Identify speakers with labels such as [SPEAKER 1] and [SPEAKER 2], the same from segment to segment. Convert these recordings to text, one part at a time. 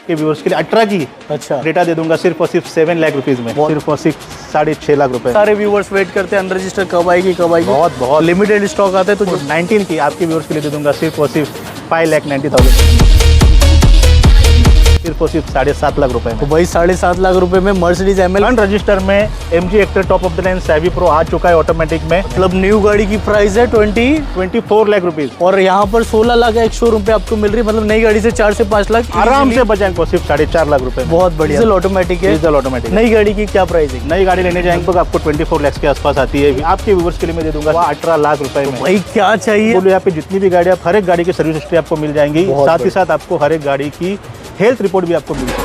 [SPEAKER 1] के व्यूअर्स के लिए 18 की
[SPEAKER 2] अच्छा
[SPEAKER 1] क्रेटा दे दूंगा सिर्फ और सिर्फ 7 लाख रुपीज में, सिर्फ और सिर्फ 6.5 लाख रुपए।
[SPEAKER 2] सारे व्यूवर्स वेट करते हैं अनरजिस्टर्ड कब आएगी
[SPEAKER 1] बहुत
[SPEAKER 2] लिमिटेड स्टॉक आते हैं। तो
[SPEAKER 1] 19 की आपके व्यूअर्स के लिए दे दूंगा सिर्फ और सिर्फ 5,90,000, सिर्फ और सिर्फ 7.5 लाख रुपए में।
[SPEAKER 2] तो भाई 7.5 लाख रुपए में मर्सिडीज एमएल
[SPEAKER 1] रजिस्टर में MG Hector top of the line Savvy Pro आ चुका है ऑटोमेटिक में।
[SPEAKER 2] मतलब न्यू गाड़ी की प्राइस है
[SPEAKER 1] 24 लाख रुपीज
[SPEAKER 2] और यहाँ पर 16 लाख एक शोरूम पे आपको मिल रही है। मतलब नई गाड़ी से 4 से 5 लाख
[SPEAKER 1] आराम से बचाएंगे को सिर्फ 4.5 लाख रुपए।
[SPEAKER 2] बहुत बढ़िया। डीजल ऑटोमेटिक है।
[SPEAKER 1] Diesel automatic.
[SPEAKER 2] नई गाड़ी की क्या प्राइस है?
[SPEAKER 1] नई गाड़ी लेने जाएंगे तो आपको 24 लाख के आसपास आती है। आपके व्यूअर्स के लिए मैं दे दूंगा 18 लाख रुपए में।
[SPEAKER 2] भाई क्या चाहिए?
[SPEAKER 1] बोलो यहाँ पे जितनी भी गाड़ी, आप हर एक गाड़ी की सर्विस हिस्ट्री आपको मिल जाएंगी, साथ ही साथ आपको हर एक गाड़ी की हेल्थ रिपोर्ट भी आपको मिल जाएगी।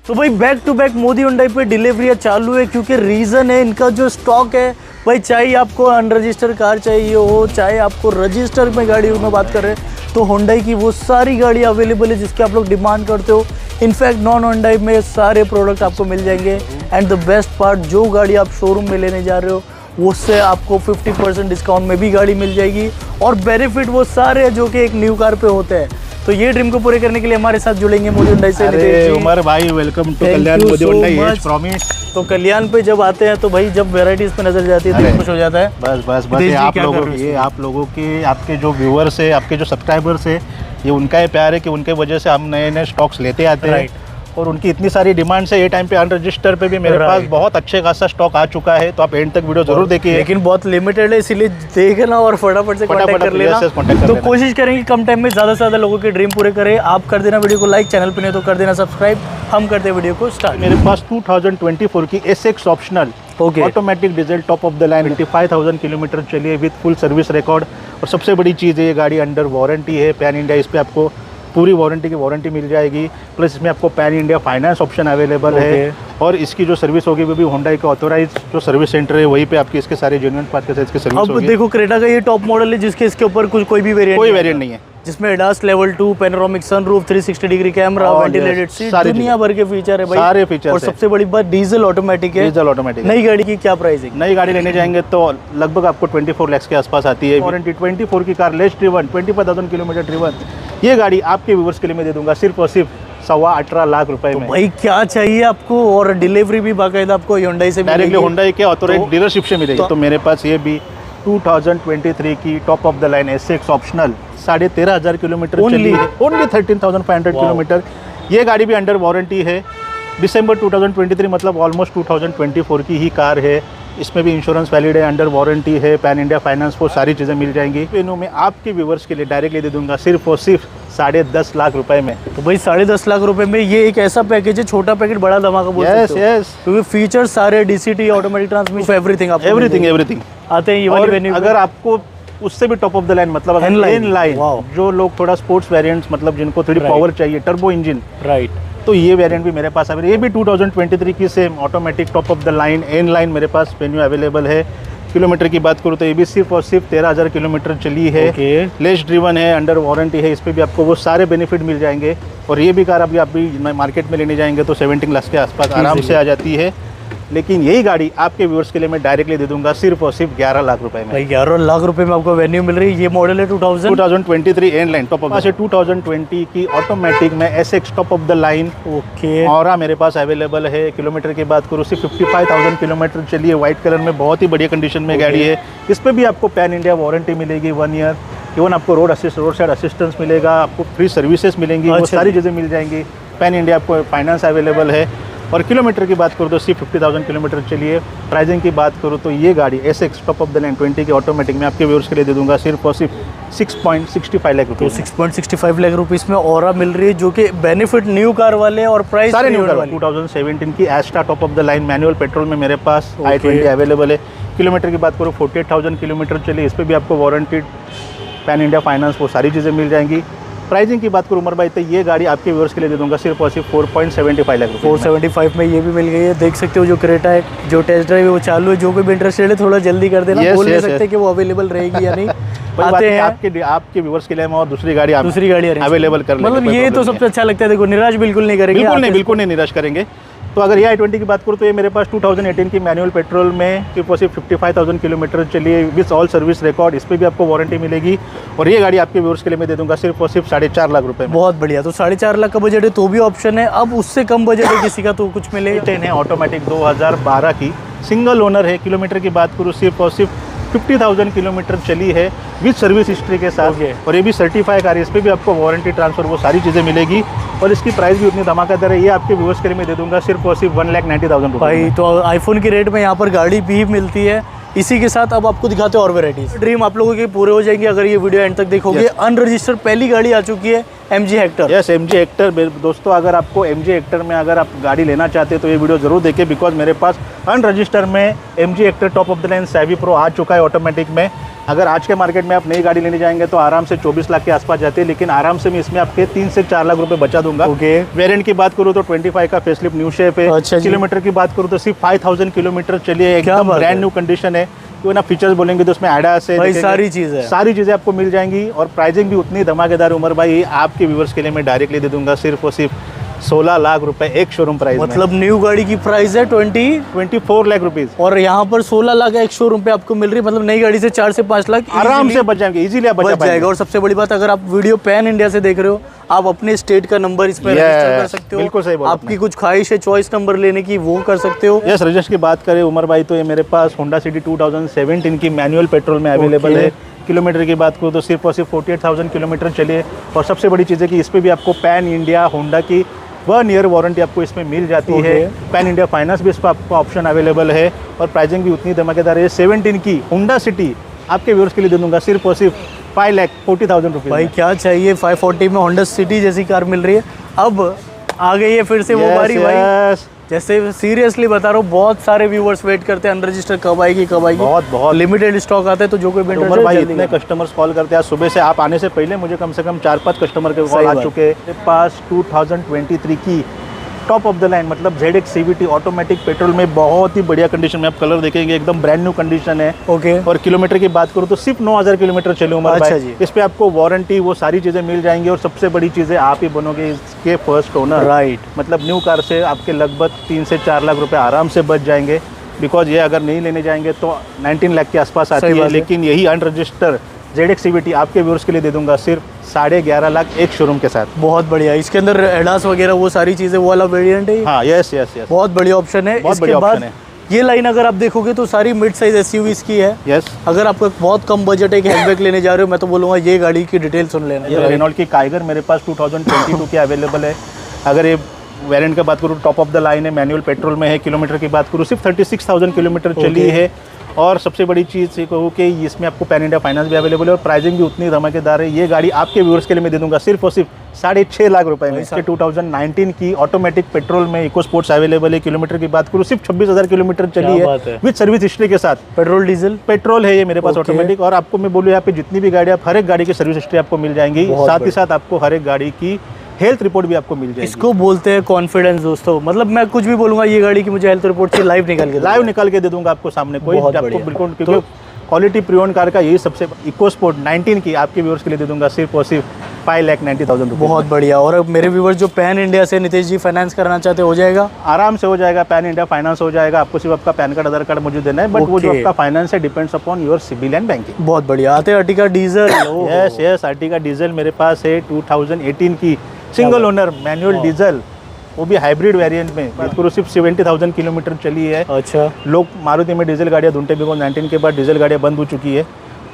[SPEAKER 2] तो भाई back to back Modi Hyundai पे डिलीवरियाँ चालू है, क्योंकि रीज़न है इनका जो स्टॉक है। भाई चाहे आपको अनरजिस्टर्ड कार चाहिए हो, चाहे आपको रजिस्टर में गाड़ी में बात कर रहे हैं, तो हुंडई की वो सारी गाड़ी अवेलेबल है जिसके आप लोग डिमांड करते हो। इनफैक्ट नॉन हुंडई में सारे प्रोडक्ट आपको मिल जाएंगे। एंड द बेस्ट पार्ट, जो गाड़ी आप शोरूम में लेने जा रहे हो उससे आपको 50% डिस्काउंट में भी गाड़ी मिल जाएगी। और बेनिफिट वो सारे जो कि एक न्यू कार पे होते हैं। तो ये ड्रीम को पूरे करने के लिए हमारे साथ जुड़ेंगे मोदी हुंडई से।
[SPEAKER 1] अरे उमर भाई welcome to Kalyan Modi Hyundai as promise.
[SPEAKER 2] तो कल्याण पे जब आते हैं तो भाई जब वैरायटीज पे नजर जाती है तो खुश हो जाता है।
[SPEAKER 1] बस ये आप लोगों के, आपके जो व्यूअर्स है, आपके जो सब्सक्राइबर्स है, ये उनका ही प्यार है कि उनके वजह से हम नए नए स्टॉक्स लेते आते हैं। और उनकी इतनी सारी डिमांड से ये टाइम पे अनरजिस्टर पे भी मेरे पास बहुत अच्छे खासा स्टॉक आ चुका है। तो आप एंड तक वीडियो जरूर देखिए,
[SPEAKER 2] लेकिन बहुत लिमिटेड है, इसीलिए देखना और फटाफट से कांटेक्ट कर लेना। तो कोशिश करेंगे कम टाइम में ज़्यादा से ज़्यादा लोगों के ड्रीम पूरे करें। आप कर देना वीडियो को लाइक, चैनल पे नहीं तो कर देना सब्सक्राइब। हम करते हैं वीडियो को स्टार्ट।
[SPEAKER 1] मेरे पास 2024 की SX optional automatic diesel top of the line 25,000 kilometre चली है विद फुल सर्विस रिकॉर्ड। और सबसे बड़ी चीज़ है, ये गाड़ी अंडर वारंटी है पैन इंडिया। इस पर आपको पूरी वारंटी की वारंटी मिल जाएगी। प्लस इसमें आपको pan India finance option available है। और इसकी जो सर्विस होगी वो भी हुंडई का ऑथोराइज जो सर्विस सेंटर है वहीं पे आपकी इसके सारे जेन्युइन पार्ट के साथ इसकी सर्विस होगी।
[SPEAKER 2] अब देखो क्रेटा का ये टॉप मॉडल है जिसके इसके ऊपर कोई भी वेरिएंट नहीं है, जिसमें ADAS level 2 panoramic sunroof 360 degree camera, ventilated seat, दुनिया भर के फीचर है भाई, सारे फीचर। और सबसे बड़ी बात डीजल ऑटोमेटिक है।
[SPEAKER 1] Diesel automatic.
[SPEAKER 2] नई गाड़ी की क्या प्राइस है?
[SPEAKER 1] नई गाड़ी लेने जाएंगे तो लगभग आपको 24 लाख के आसपास आती है। वारंटी 24 की car, less driven, 25,000 kilometre driven. ये गाड़ी आपके व्यूअर्स के लिए मैं दे दूंगा सिर्फ और सिर्फ 18.25 लाख रुपए में।
[SPEAKER 2] भाई क्या चाहिए आपको? और डिलीवरी भी बाकायदा आपको हुंडई से
[SPEAKER 1] डायरेक्टली हुंडई के ऑथोराइज डीलरशिप से मिलेगी। तो मेरे पास ये भी 2023 की top of the line SX optional 13,500 kilometre चली है, ओनली 13,500 किलोमीटर। ये गाड़ी भी अंडर वारंटी है। दिसंबर 2023 मतलब ऑलमोस्ट 2024 की ही कार है। इसमें भी इंश्योरेंस वैलिड है, अंडर वारंटी है, पैन इंडिया फाइनेंस को सारी चीज़ें मिल जाएंगी। इन्हों में आपके व्यूवर्स के लिए डायरेक्टली दे दूंगा सिर्फ और सिर्फ 10.5 लाख रुपए में।
[SPEAKER 2] तो भाई 10.5 लाख रुपए में ये एक ऐसा पैकेज है, छोटा पैकेट बड़ा धमाका बोल सकते हो। क्योंकि फीचर सारे DCT, ऑटोमेटिक ट्रांसमिशन, एवरीथिंग आते हैं। ये वाली वेन्यू
[SPEAKER 1] अगर आपको उससे भी टॉप ऑफ द लाइन मतलब एन लाइन जो लोग थोड़ा स्पोर्ट्स वेरिएंट्स मतलब जिनको थोड़ी पावर चाहिए, टर्बो इंजन, राइट, तो ये वेरिएंट भी मेरे पास अवेलेबल। ये भी 2023 की same automatic top of the line N line मेरे पास वेन्यू अवेलेबल है। किलोमीटर की बात करूँ तो ये भी सिर्फ और सिर्फ 13,000 किलोमीटर चली है। लेस ड्रिवन है, अंडर वारंटी है। इस पर भी आपको वो सारे बेनिफिट मिल जाएंगे। और ये भी कार अभी आप भी मार्केट में लेने जाएंगे तो 17 लाख के आसपास आराम से आ जाती है। लेकिन यही गाड़ी आपके व्यूअर्स के लिए मैं डायरेक्टली दे दूंगा सिर्फ और सिर्फ 11 लाख रुपए में।
[SPEAKER 2] भाई 11 लाख रुपए में आपको वेन्यू मिल रही है। ये मॉडल है
[SPEAKER 1] 2023 एन लाइन टॉप ऑफ 2020 की ऑटोमेटिक में SX top of the line और मेरे पास अवेलेबल है। किलोमीटर की बात करूँ सिर्फ 55,000 किलोमीटर चली है। व्हाइट कलर में बहुत ही बढ़िया कंडीशन में गाड़ी है। इस पर भी आपको पैन इंडिया वारंटी मिलेगी 1 ईयर। इवन आपको रोड साइड असिस्टेंस मिलेगा, आपको फ्री सर्विसेज मिलेंगी, वो सारी चीज़ें मिल जाएंगी। पैन इंडिया आपको फाइनेंस अवेलेबल है। और किलोमीटर की बात करूँ तो सिर्फ 50,000 किलोमीटर चलिए। प्राइसिंग की बात करूँ तो ये गाड़ी SX top of the line 20 के ऑटोमेटिक में आपके व्यूअर्स के लिए दे दूंगा सिर्फ और सिर्फ 6.65 लाख रुपये।
[SPEAKER 2] 6.65 लाख रुपीस में ऑरा मिल रही है, जो कि बेनिफिट न्यू कार वाले और प्राइस
[SPEAKER 1] सारे न्यू कार। 2017 की Asta top of the line manual petrol में मेरे पास i20 अवेलेबल है। किलोमीटर की बात करूँ 48,000 किलोमीटर चली। इस पर भी आपको वारंटीड पैन इंडिया फाइनेंस वो सारी चीज़ें मिल जाएंगी। प्राइसिंग की बात करूँ उमर भाई तो ये गाड़ी आपके व्यूअर्स के लिए दे दूंगा सिर्फ और सिर्फ 4.75 लाख।
[SPEAKER 2] 475 में ये भी मिल गई है। देख सकते हो जो क्रेटा है, जो टेस्ट ड्राइव है वो चालू है। जो कोई भी इंटरेस्टेड है थोड़ा जल्दी कर देना। बोल नहीं सकते कि वो अवेलेबल रहेगी या नहीं। आते हैं
[SPEAKER 1] आपके व्यूअर्स के लिए और दूसरी गाड़ी
[SPEAKER 2] अवेलेबल कर लेंगे। मतलब ये तो सबसे अच्छा लगता है। देखो निराश बिल्कुल नहीं करेंगे,
[SPEAKER 1] बिल्कुल नहीं निराश करेंगे। तो अगर ये i20 की बात करूँ तो ये मेरे पास 2018 की मैनुअल पेट्रोल में सिर्फ और सिर्फ 55,000 किलोमीटर चली है विथ ऑल सर्विस रिकॉर्ड। इस पर भी आपको वारंटी मिलेगी और ये गाड़ी आपके व्यूअर्स के लिए मैं दे दूंगा सिर्फ और सिर्फ 4.5 लाख रुपए में।
[SPEAKER 2] बहुत बढ़िया। तो 4.5 लाख का बजट है तो भी ऑप्शन है। अब उससे कम बजट है किसी का तो कुछ मिलेगा।
[SPEAKER 1] 10 है ऑटोमेटिक 2012 की, सिंगल ओनर है। किलोमीटर की बात करूँ सिर्फ और सिर्फ 50,000 किलोमीटर चली है विद सर्विस हिस्ट्री के साथ। और ये भी सर्टिफाई कार है, इस पर भी आपको वारंटी ट्रांसफर वो सारी चीज़ें मिलेगी और इसकी प्राइस भी उतनी धमाकेदार है। ये आपके व्यूअर्स के लिए मैं दे दूंगा सिर्फ और सिर्फ 1,90,000 रुपये।
[SPEAKER 2] भाई तो आईफोन की रेट में यहाँ पर गाड़ी भी मिलती है। इसी के साथ अब आपको दिखाते हैं और वेराइटीज। ड्रीम आप लोगों के पूरे हो जाएंगे अगर ये वीडियो एंड तक देखोगे। अनरजिस्टर्ड पहली गाड़ी आ चुकी है MG Hector.
[SPEAKER 1] Yes, MG Hector. दोस्तों अगर आपको MG हेक्टर में अगर आप गाड़ी लेना चाहते हैं तो ये वीडियो जरूर देखें, बिकॉज मेरे पास अनरजिस्टर्ड में MG Hector top of the line Savvy Pro आ चुका है ऑटोमेटिक में। अगर आज के मार्केट में आप नई गाड़ी लेने जाएंगे तो आराम से 24 लाख के आसपास जाते हैं, लेकिन आराम से मैं इसमें आपके 3 से 4 लाख रुपए बचा दूंगा। वेरिएंट की बात करूँ तो 25 का फेसलिफ्ट न्यू शेप है।
[SPEAKER 2] अच्छा,
[SPEAKER 1] किलोमीटर की बात करूँ तो सिर्फ 5,000 किलोमीटर चली है, एकदम ब्रांड न्यू कंडीशन है। तो ना फीचर्स बोलेंगे तो उसमें ADAS है,
[SPEAKER 2] सारी चीजें
[SPEAKER 1] आपको मिल जाएंगी और प्राइसिंग भी उतनी धमाकेदार। उमर भाई आपके व्यूअर्स के लिए मैं डायरेक्टली दे दूंगा सिर्फ और सिर्फ 16 लाख रुपए एक शोरूम प्राइस।
[SPEAKER 2] मतलब न्यू गाड़ी की प्राइस है
[SPEAKER 1] 24 लाख रुपीज
[SPEAKER 2] और यहाँ पर 16 लाख एक शोरूम पे आपको मिल रही है। मतलब नई गाड़ी से 4 से 5 लाख
[SPEAKER 1] आराम से बच जाएंगे, इजीली आप बच
[SPEAKER 2] जाएगा। और सबसे बड़ी बात, अगर आप वीडियो पैन इंडिया से देख रहे हो, आप अपने स्टेट का नंबर इसमें रजिस्टर कर सकते हो।
[SPEAKER 1] बिल्कुल सही बोला
[SPEAKER 2] आपकी कुछ ख्वाहिश है चॉइस नंबर लेने की, वो कर सकते हो।
[SPEAKER 1] यस, रजिस्टर की बात करें उमर भाई तो ये मेरे पास होंडा सिटी 2017 की मैनुअल पेट्रोल में अवेलेबल है। किलोमीटर की बात करूँ तो सिर्फ और सिर्फ 48,000 किलोमीटर चली है। और सबसे बड़ी चीज़ है कि इस पर भी आपको पैन इंडिया होंडा की 1 ईयर वारंटी आपको इसमें मिल जाती है। पैन इंडिया फाइनेंस भी इस पर आपको ऑप्शन अवेलेबल है और प्राइसिंग भी उतनी धमाकेदार है। 17 की होंडा सिटी आपके व्यूअर्स के लिए दे दूंगा सिर्फ और सिर्फ 5,40,000 रुपये।
[SPEAKER 2] भाई क्या चाहिए, 540 में होंडा सिटी जैसी कार मिल रही है। अब आ गई है फिर से वो बारी भाई, जैसे सीरियसली बता रहा हूँ, बहुत सारे व्यूअर्स वेट करते हैं अनरजिस्टर कब आएगी कब आएगी। बहुत लिमिटेड स्टॉक आता है तो जो कोई
[SPEAKER 1] उमर भाई इतने कस्टमर्स कॉल करते हैं। सुबह से आप आने से पहले मुझे कम से कम 4-5 कस्टमर के कॉल आ चुके हैं। मेरे पास 2023 की टॉप ऑफ द लाइन मतलब ZX CVT ऑटोमेटिक पेट्रोल में बहुत ही बढ़िया कंडीशन में, आप कलर देखेंगे एकदम ब्रांड न्यू कंडीशन है। और किलोमीटर की बात करूँ तो सिर्फ 9,000 किलोमीटर चले उमर भाई। इस पे आपको वारंटी वो सारी चीज़ें मिल जाएंगी और सबसे बड़ी चीज़ें आप ही बनोगे इसके फर्स्ट ओनर।
[SPEAKER 2] राइट,
[SPEAKER 1] मतलब न्यू कार से आपके लगभग 3 से 4 लाख रुपए आराम से बच जाएंगे। बिकॉज ये अगर नहीं लेने जाएंगे तो 19 लाख के आसपास आती है, लेकिन यही अनरजिस्टर्ड ZX CVT आपके व्यूअर्स के लिए दे दूंगा सिर्फ 11.5 लाख एक शोरूम के साथ।
[SPEAKER 2] बहुत बढ़िया। इसके अंदर ADAS वगैरह वो सारी चीजें वो वाला वेरिएंट है।
[SPEAKER 1] हाँ, यस यस यस,
[SPEAKER 2] बहुत बढ़िया ऑप्शन है।
[SPEAKER 1] बहुत बढ़िया ऑप्शन है।
[SPEAKER 2] ये लाइन अगर आप देखोगे तो सारी मिड साइज SUVs की है।
[SPEAKER 1] यस,
[SPEAKER 2] अगर आपको बहुत कम बजट एक हैचबैक लेने जा रहे हो, मैं तो बोलूँगा ये गाड़ी की डिटेल सुन लेना।
[SPEAKER 1] ये रेनॉल्ट की काइगर मेरे पास 2022 की अवेलेबल है। अगर ये वेरिएंट की बात करूँ टॉप ऑफ द लाइन है, मैनुअल पेट्रोल में है। किलोमीटर की बात करूँ सिर्फ 36,000 किलोमीटर चली है। और सबसे बड़ी चीज़ ये कहूँ कि इसमें आपको पैन इंडिया फाइनेंस भी अवेलेबल है और प्राइसिंग भी उतनी धमाकेदार है। ये गाड़ी आपके व्यूअर्स के लिए मैं दे दूंगा सिर्फ और सिर्फ 6.5 लाख रुपए में। इसके 2019 की ऑटोमेटिक पेट्रोल में इको स्पोर्ट्स अवेलेबल है। किलोमीटर की बात करूँ सिर्फ 26,000 किलोमीटर चली है विद सर्विस हिस्ट्री के साथ।
[SPEAKER 2] पेट्रोल डीजल
[SPEAKER 1] पेट्रोल है ये मेरे पास ऑटोमेटिक। और आपको मैं बोलूँ यहाँ पे जितनी भी गाड़ी आप हर एक गाड़ी की सर्विस हिस्ट्री आपको मिल जाएंगी। साथ ही साथ आपको हर एक गाड़ी की हेल्थ रिपोर्ट भी आपको मिल जाएगी।
[SPEAKER 2] इसको बोलते हैं कॉन्फिडेंस दोस्तों। मतलब मैं कुछ भी बोलूंगा ये गाड़ी की मुझे हेल्थ रिपोर्ट से लाइव निकाल के दे दूंगा आपको सामने। कोई आपको बिल्कुल, क्योंकि क्वालिटी प्री ओन कार का यही सबसे। इको स्पोर्ट 19 की आपके व्यूअर्स के लिए दे दूंगा सिर्फ और सिर्फ 5,90,000 रुपये। बहुत बढ़िया। और मेरे व्यूअर्स जो पैन इंडिया से नितेश जी फाइनेंस कराना चाहते हो जाएगा,
[SPEAKER 1] आराम से हो जाएगा। पैन इंडिया फाइनेंस हो जाएगा। आपको सिर्फ आपका पैन कार्ड आधार कार्ड मुझे देना है, बट वो जो आपका फाइनेंस है depends upon your CIBIL and banking.
[SPEAKER 2] बहुत बढ़िया। आते Ertiga diesel.
[SPEAKER 1] Yes yes, Ertiga diesel मेरे पास है 2018 की सिंगल ओनर मैनुअल डीजल, वो भी हाइब्रिड वेरिएंट में। बात करूँ सिर्फ 70,000 किलोमीटर चली है।
[SPEAKER 2] अच्छा,
[SPEAKER 1] लोग मारुति में डीजल गाड़ियाँ ढूंढते भी 19 के बाद डीजल गाड़ियाँ बंद हो चुकी है,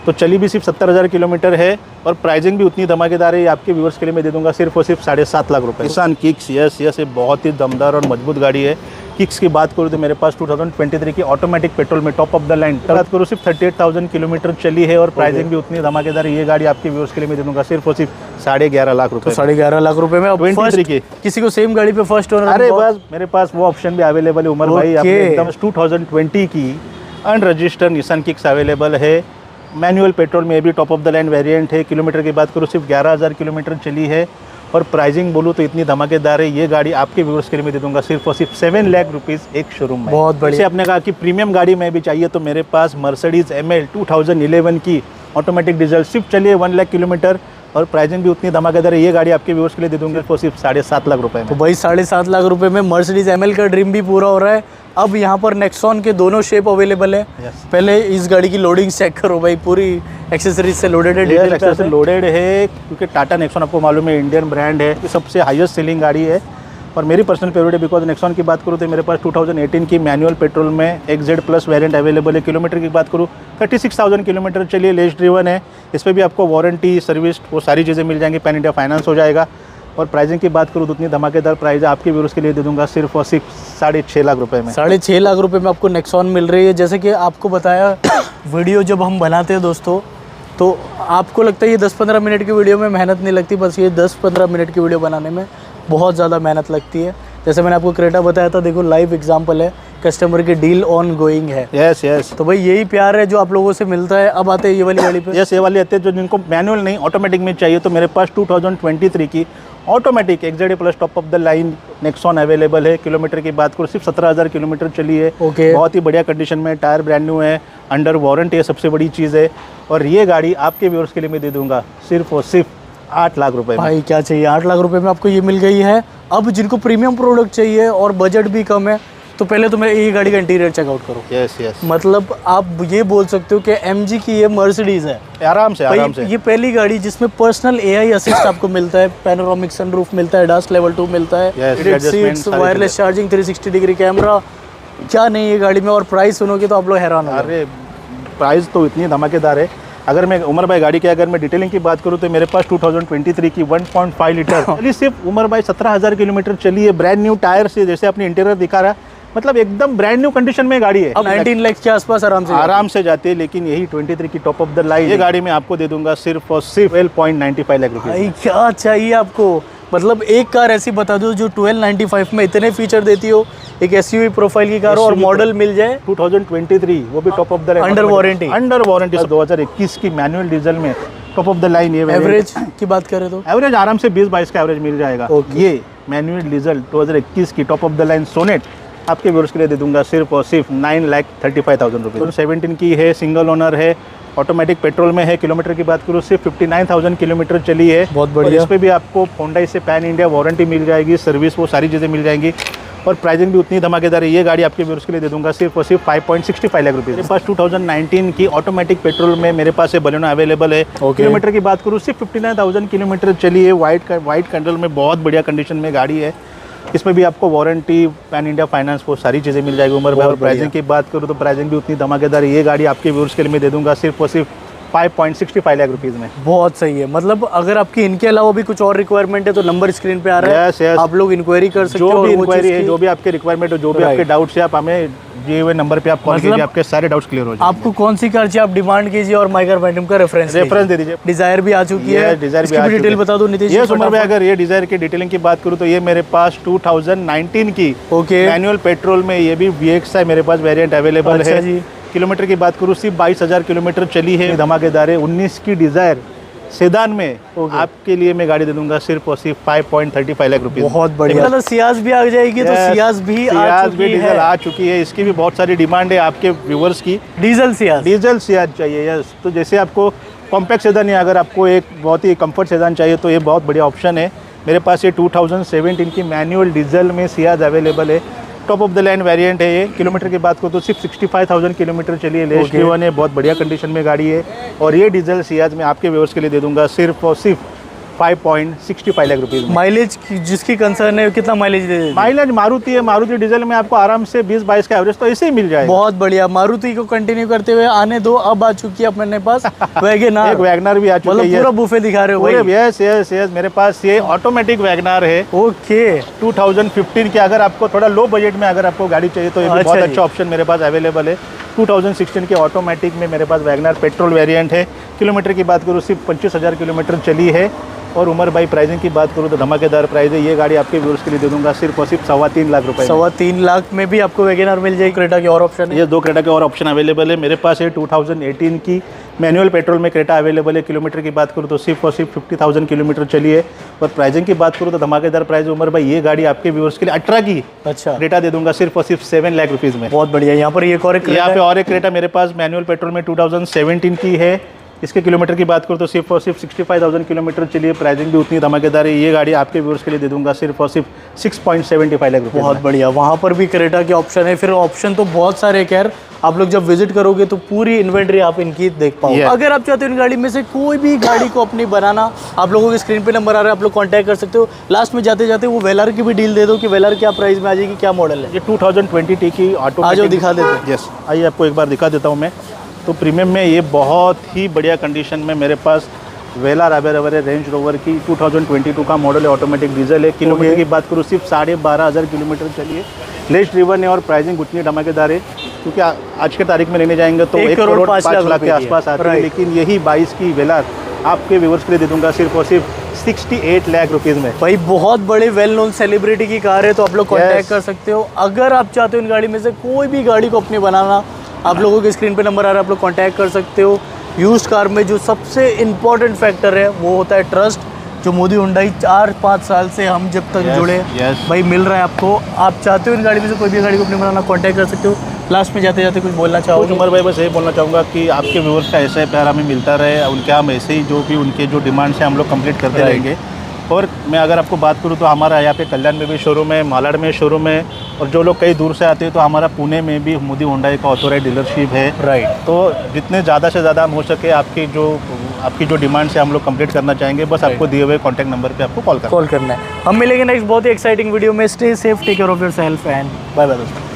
[SPEAKER 1] तो चली भी सिर्फ 70,000 किलोमीटर है और प्राइसिंग भी उतनी धमाकेदार है। आपके व्यूअर्स के लिए मैं दे दूंगा सिर्फ और सिर्फ 7.5 लाख रुपए। निसान किक्स, यस यस, ये बहुत ही दमदार और मजबूत गाड़ी है। किक्स की बात करूँ तो मेरे पास 2023 की ऑटोमेटिक पेट्रोल में टॉप ऑफ द लाइन बात करूँ सिर्फ 38,000 किलोमीटर चली है और प्राइसिंग भी उतनी धमाकेदार है। ये गाड़ी आपके व्यूअर्स के लिए मैं दे दूंगा सिर्फ और सिर्फ 11.5 लाख रुपए।
[SPEAKER 2] 11.5 लाख रुपए में 23 की किसी को सेम गाड़ी पे फर्स्ट ओनर।
[SPEAKER 1] अरे बस मेरे पास वो ऑप्शन भी अवेलेबल है उमर भाई। आपने एकदम 2020 की अनरजिस्टर्ड निसान किक्स अवेलेबल है। मैनुअल पेट्रोल में भी top of the line variant है। किलोमीटर की बात करूँ सिर्फ 11,000 किलोमीटर चली है और प्राइसिंग बोलूँ तो इतनी धमाकेदार है। ये गाड़ी आपके व्यूअर्स के लिए मैं दे दूंगा सिर्फ और सिर्फ 7 लाख रुपीस एक शोरूम में।
[SPEAKER 2] बहुत बढ़िया।
[SPEAKER 1] आपने कहा कि प्रीमियम गाड़ी में भी चाहिए तो मेरे पास मर्सिडीज ML 2011 की ऑटोमेटिक डीजल सिर्फ चलिए 1 लाख किलोमीटर और प्राइसिंग भी उतनी धमाकेदार है। ये गाड़ी आपके व्यूअर्स के लिए दे दूंगा तो सिर्फ 7.5 लाख रुपए
[SPEAKER 2] तो
[SPEAKER 1] में।
[SPEAKER 2] भाई 7.5 लाख रुपए में मर्सिडीज एमएल का ड्रीम भी पूरा हो रहा है। अब यहाँ पर नेक्सॉन के दोनों शेप अवेलेबल है।
[SPEAKER 1] Yes.
[SPEAKER 2] पहले इस गाड़ी की लोडिंग चेक करो भाई, पूरी एक्सेसरीज से लोडेड है, डिटेल पे आता है।
[SPEAKER 1] लोडेड है क्योंकि टाटा नेक्सॉन आपको मालूम है इंडियन ब्रांड है, सबसे हाईएस्ट सेलिंग गाड़ी है और मेरी पर्सनल फेवरेट है। बिकॉज नेक्सॉन की बात करूँ तो मेरे पास 2018 की मैनुअल पेट्रोल में XZ प्लस वेरिएंट अवेलेबल है। किलोमीटर की बात करूँ 36,000 किलोमीटर चलिए, लेस ड्रिवन है। इस पर भी आपको वारंटी सर्विस वो सारी चीज़ें मिल जाएंगी, पैन इंडिया फाइनेंस हो जाएगा। और प्राइसिंग की बात करूँ तो उतनी धमाकेदार प्राइस है, आपके व्यूअर्स के लिए दे दूंगा सिर्फ और सिर्फ 6.5 लाख रुपए में।
[SPEAKER 2] 6.5 लाख रुपए में आपको नेक्सॉन मिल रही है। जैसे कि आपको बताया वीडियो जब हम बनाते हैं दोस्तों, तो आपको लगता है ये 10-15 मिनट की वीडियो में मेहनत नहीं लगती, बस ये 10-15 मिनट की वीडियो बनाने में बहुत ज़्यादा मेहनत लगती है। जैसे मैंने आपको क्रेटा बताया था, देखो लाइव एग्जांपल है, कस्टमर की डील ऑन गोइंग है।
[SPEAKER 1] यस यस,
[SPEAKER 2] तो भाई यही प्यार है जो आप लोगों से मिलता है। अब आते हैं ये वाली गाड़ी पे।
[SPEAKER 1] यस, ये वाली आते हैं जो जिनको मैनुअल नहीं ऑटोमेटिक में चाहिए, तो मेरे पास 2023 की automatic XZ plus top of the line Nexon available है। किलोमीटर की बात करूँ सिर्फ 17,000 किलोमीटर चली है।
[SPEAKER 2] ओके।
[SPEAKER 1] बहुत ही बढ़िया कंडीशन में, टायर ब्रांड न्यू है, अंडर वारंटी है, सबसे बड़ी चीज़ है। और ये गाड़ी आपके व्यूअर्स के लिए मैं दे दूंगा सिर्फ और सिर्फ 8 लाख रुपए में।
[SPEAKER 2] भाई क्या चाहिए, 8 लाख रुपए में आपको ये मिल गई है। अब जिनको प्रीमियम प्रोडक्ट चाहिए और बजट भी कम है, तो पहले तो मैं ये गाड़ी का इंटीरियर चेकआउट करो।
[SPEAKER 1] यस यस,
[SPEAKER 2] मतलब आप ये बोल सकते हो कि MG की ये मर्सिडीज है।
[SPEAKER 1] आराम से आराम से।
[SPEAKER 2] ये पहली गाड़ी जिसमें पर्सनल AI असिस्ट आपको मिलता है, पैनोरामिक सनरूफ मिलता है, डास्ट लेवल 2 मिलता है,
[SPEAKER 1] Yes,
[SPEAKER 2] heated
[SPEAKER 1] adjustment
[SPEAKER 2] seats,
[SPEAKER 1] सारी
[SPEAKER 2] वायरलेस चार्जिंग, 360 डिग्री कैमरा, क्या नहीं है गाड़ी में। और प्राइस सुनोगे तो आप लोग हैरान हो
[SPEAKER 1] अरे प्राइस तो इतनी धमाकेदार है। अगर मैं उमर भाई गाड़ी की अगर मैं डिटेलिंग की बात करूँ तो मेरे पास 2023 की 1.5 लीटर चली सिर्फ उमर भाई 17,000 किलोमीटर चली है, ब्रांड न्यू टायर से, जैसे अपनी इंटीरियर दिखा रहा, मतलब एकदम ब्रांड न्यू कंडीशन में गाड़ी है।
[SPEAKER 2] अब 19 लाख के आसपास आराम से
[SPEAKER 1] जाती है। लेकिन यही 23 की टॉप ऑफ द लाइन ये गाड़ी में आपको दे दूंगा सिर्फ और सिर्फ 12.95 लाख रुपए।
[SPEAKER 2] भाई क्या चाहिए आपको, मतलब एक कार ऐसी बता दो जो 1295 में इतने फीचर देती हो, एक SUV प्रोफाइल की कार हो और मॉडल मिल जाए
[SPEAKER 1] 2023, वो भी top of the line,
[SPEAKER 2] under warranty.
[SPEAKER 1] 2021 की मैनुअल डीजल में टॉप ऑफ द लाइन। ये
[SPEAKER 2] एवरेज की बात करें तो
[SPEAKER 1] एवरेज आराम से 20-22 का एवरेज मिल जाएगा। ये मैनुअल डीजल 2021 की top of the line Sonet आपके व्यूअर्स के लिए दे दूंगा सिर्फ और सिर्फ 9,35,000 रुपये। 2017 की है, सिंगल ओनर है, ऑटोमेटिक पेट्रोल में है। किलोमीटर की बात करूँ सिर्फ 59,000 किलोमीटर चली है।
[SPEAKER 2] बहुत बढ़िया।
[SPEAKER 1] इस पे भी आपको होंडा से पैन इंडिया वारंटी मिल जाएगी, सर्विस वो सारी चीज़ें मिल जाएंगी और प्राइसिंग भी उतनी धमाकेदार है। ये गाड़ी आपके व्यूअर्स के लिए दे दूंगा सिर्फ और सिर्फ 5.65 लाख रुपये। मेरे पास 2019 की ऑटोमेटिक पेट्रोल में मेरे पास ये बलेनो अवेलेबल है। किलोमीटर की बात करूँ सिर्फ 59,000 किलोमीटर चली है। वाइट कंट्रोल में बहुत बढ़िया कंडीशन में गाड़ी है। इसमें भी आपको वारंटी, पैन इंडिया फाइनेंस, वो सारी चीज़ें मिल जाएगी उमर भाई। और प्राइसिंग की बात करूँ तो प्राइसिंग भी उतनी धमाकेदार है। ये गाड़ी आपके व्यूअर्स के लिए मैं दे दूंगा सिर्फ और सिर्फ 5.65 लाख रुपीज़ में।
[SPEAKER 2] बहुत सही है। मतलब अगर आपकी इनके अलावा भी कुछ और रिक्वायरमेंट है तो नंबर स्क्रीन पे आ रहा है।
[SPEAKER 1] Yes, yes.
[SPEAKER 2] आप लोग इंक्वायरी कर सकते हो।
[SPEAKER 1] जो भी इंक्वायरी है, जो भी आपके रिक्वायरमेंट हो, जो भी आपके डाउट्स है, आप हमें दिए हुए नंबर पे आप कॉल कीजिए, आपके सारे डाउट्स क्लियर हो जाएंगे।
[SPEAKER 2] आपको कौन सी कार चाहिए आप डिमांड कीजिए और माइकर फैंटम का रेफरेंस
[SPEAKER 1] दे दीजिए।
[SPEAKER 2] डिजायर भी आ चुकी है,
[SPEAKER 1] डिजायर भी
[SPEAKER 2] इसकी डिटेल बता दो नितेश।
[SPEAKER 1] ये उमर भाई अगर ये डिजायर की डिटेलिंग की बात करूँ तो ये मेरे पास 2019 की मैनुअल पेट्रोल में ये भी VX है मेरे पास वेरिएंट अवेलेबल है जी। किलोमीटर की बात करूँ सिर्फ 22,000 किलोमीटर चली है। धमाकेदार है। 19 की डिजायर सेदान में आपके लिए मैं गाड़ी दे दूंगा सिर्फ और सिर्फ 5.35 लाख रुपए।
[SPEAKER 2] बहुत बढ़िया। मतलब सियाज भी आ जाएगी तो सियाज भी
[SPEAKER 1] डीजल आ चुकी है। इसकी भी बहुत सारी डिमांड है आपके व्यूवर्स की।
[SPEAKER 2] डीजल सियाज
[SPEAKER 1] चाहिए। यस, तो जैसे आपको कॉम्पैक्ट सेदान है, अगर आपको एक बहुत ही कंफर्ट सेदान चाहिए तो ये बहुत बढ़िया ऑप्शन है। मेरे पास ये 2017 की मैनुअल डीजल में सियाज अवेलेबल है। Top of the line variant है ये। किलोमीटर की बात करो तो सिर्फ 65,000 किलोमीटर चली है। लेस ड्रिवन है, बहुत बढ़िया कंडीशन में गाड़ी है। और ये डीजल सियाज में आपके व्यूअर्स के लिए दे दूंगा सिर्फ और सिर्फ 5.65 लाख रुपीज़।
[SPEAKER 2] माइलेज जिसकी कंसर्न है कितना माइलेज दे?
[SPEAKER 1] माइलेज मारुति है, मारुति डीजल में आपको आराम से 20-22 का एवरेज तो ऐसे ही मिल जाएगा।
[SPEAKER 2] बहुत बढ़िया। मारुति को कंटिन्यू करते हुए आने दो, अब आ चुकी है अपने पास वैगनआर।
[SPEAKER 1] एक वैगनआर भी आ चुकी है।
[SPEAKER 2] मतलब पूरा बुफे दिखा रहे हो भाई।
[SPEAKER 1] यस, मेरे पास ये ऑटोमेटिक वैगनआर है।
[SPEAKER 2] ओके।
[SPEAKER 1] 2015 की अगर आपको थोड़ा लो बजट में अगर आपको गाड़ी चाहिए तो ये भी बहुत अच्छा ऑप्शन मेरे पास अवेलेबल है। 2016 के ऑटोमेटिक में मेरे पास वैगनआर पेट्रोल वेरिएंट है। किलोमीटर की बात करूँ सिर्फ 25,000 किलोमीटर चली है। और उमर भाई प्राइसिंग की बात करूँ तो धमाकेदार प्राइस है। ये गाड़ी आपके व्यूअर्स के लिए दे दूंगा सिर्फ और सिर्फ 3.25 लाख रुपए।
[SPEAKER 2] 3.25 लाख में भी आपको वैगनआर मिल जाएगी। क्रेटा के और ऑप्शन है?
[SPEAKER 1] ये 2 क्रेटा के और ऑप्शन अवेलेबल है मेरे पास। है 2018 की मैनुअल पेट्रोल में क्रेटा अवेलेबल है। किलोमीटर की बात करूँ तो सिर्फ और सिर्फ 50,000 किलोमीटर चली है। और प्राइसिंग की बात करूँ तो धमाकेदार प्राइस उमर भाई ये गाड़ी आपके व्यूअर्स के लिए 18 की क्रेटा दे दूंगा सिर्फ और सिर्फ 7 लाख रुपीज़ में।
[SPEAKER 2] बहुत बढ़िया। यहाँ पर एक और
[SPEAKER 1] यहाँ पे और एक क्रेटा मेरे पास मैनुअल पेट्रोल में 2017 की है। इसके किलोमीटर की बात करूँ तो सिर्फ और सिर्फ 65,000 किलोमीटर चलिए, प्राइसिंग भी उतनी धमाकेदार है। ये गाड़ी आपके व्यूअर्स के लिए दे दूंगा सिर्फ और सिर्फ 6.75 लाख रुपये।
[SPEAKER 2] बहुत बढ़िया, वहाँ पर भी क्रेटा के ऑप्शन है, फिर ऑप्शन तो बहुत सारे हैं। खैर आप लोग जब विजिट करोगे तो पूरी इन्वेंट्री आप इनकी देख पाओगे। अगर आप चाहते हो इन गाड़ी में से कोई भी गाड़ी को अपनी बनाना, आप लोगों के स्क्रीन पे नंबर आ रहा है, आप लोग कांटेक्ट कर सकते हो। लास्ट में जाते जाते वो वेलर की भी डील दे दो कि वेलर क्या प्राइस में आ जाएगी, क्या मॉडल है।
[SPEAKER 1] ये 2020 की ऑटो
[SPEAKER 2] आज दिखा देते हैं।
[SPEAKER 1] यस, आइए आपको एक बार दिखा देता हूँ मैं। तो प्रीमियम में ये बहुत ही बढ़िया कंडीशन में मेरे पास वेलार अवेलेबल रेंज रोवर की 2022 का मॉडल है, ऑटोमेटिक डीजल है। किलोमीटर की बात करूँ सिर्फ 12,500 किलोमीटर चलिए, लेस ड्रिवन है और प्राइसिंग उतनी धमाकेदार है क्योंकि आज के तारीख में लेने जाएंगे तो 1 करोड़ 5 लाख के आसपास आती है। लेकिन यही 22 की वेलार आपके व्यूअर्स के लिए दे दूंगा सिर्फ और सिर्फ 68 लाख रुपीज़ में।
[SPEAKER 2] भाई बहुत बड़े वेल नोन सेलिब्रिटी की कार है, तो आप लोग कॉन्टैक्ट कर सकते हो। अगर आप चाहते हो इन गाड़ी में से कोई भी गाड़ी को अपनी बनाना, आप लोगों के स्क्रीन पे नंबर आ रहा है, आप लोग कॉन्टैक्ट कर सकते हो। यूज्ड कार में जो सबसे इम्पोर्टेंट फैक्टर है वो होता है ट्रस्ट, जो मोदी हुंडई 4-5 साल से हम जब तक जुड़े भाई मिल रहा है आपको। आप चाहते हो इन गाड़ी में से कोई भी गाड़ी को अपनी बनाना, कॉन्टैक्ट कर सकते हो। लास्ट में जाते जाते कुछ बोलना चाहोगे?
[SPEAKER 1] उमर भाई बस यही बोलना चाहूँगा कि आपके व्यूअर्स का ऐसा प्यार हमें मिलता रहे, उनके हम ऐसे ही जो भी उनके जो डिमांड्स हैं हम लोग कंप्लीट करते रहेंगे। और मैं अगर आपको बात करूँ तो हमारा यहाँ पे कल्याण में भी शोरूम है, मालाड में शोरूम है, और जो लोग कई दूर से आते हैं तो हमारा पुणे में भी मोदी हुंडई का ऑथोराइज डीलरशिप है।
[SPEAKER 2] राइट।
[SPEAKER 1] तो जितने ज़्यादा से ज़्यादा हम हो सके आपकी जो डिमांड्स है हम लोग कंप्लीट करना चाहेंगे। बस आपको दिए हुए कॉन्टैक्ट नंबर पे आपको कॉल करना है।
[SPEAKER 2] हम मिलेंगे नेक्स्ट बहुत ही एक्साइटिंग वीडियो में। Stay safe, take care of yourself and bye bye दोस्तों।